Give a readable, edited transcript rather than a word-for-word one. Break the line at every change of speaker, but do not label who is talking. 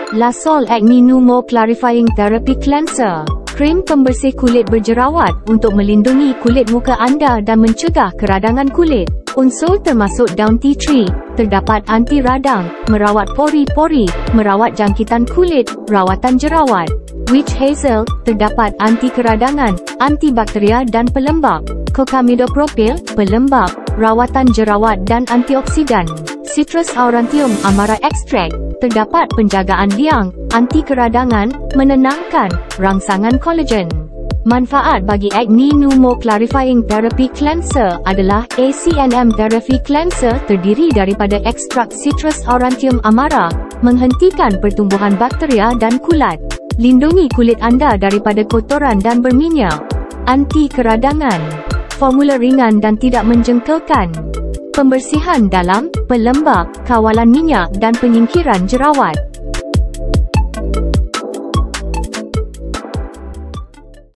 Lasol Acne Numo Clarifying Therapy Cleanser, krim pembersih kulit berjerawat untuk melindungi kulit muka anda dan mencegah keradangan kulit. Unsur termasuk daun tea tree, terdapat anti radang, merawat pori-pori, merawat jangkitan kulit, rawatan jerawat. Witch hazel, terdapat anti keradangan, antibakteria dan pelembab. Cocamidopropyl, pelembab, rawatan jerawat dan antioksidan. Citrus aurantium amara extract, terdapat penjagaan liang, anti keradangan, menenangkan, rangsangan kolagen. Manfaat bagi Acne Numo Clarifying Therapy Cleanser adalah ACNM Therapy Cleanser terdiri daripada ekstrak Citrus aurantium amara, menghentikan pertumbuhan bakteria dan kulat. Lindungi kulit anda daripada kotoran dan berminyak. Anti keradangan. Formula ringan dan tidak menjengkelkan. Pembersihan dalam, pelembab, kawalan minyak dan penyingkiran jerawat.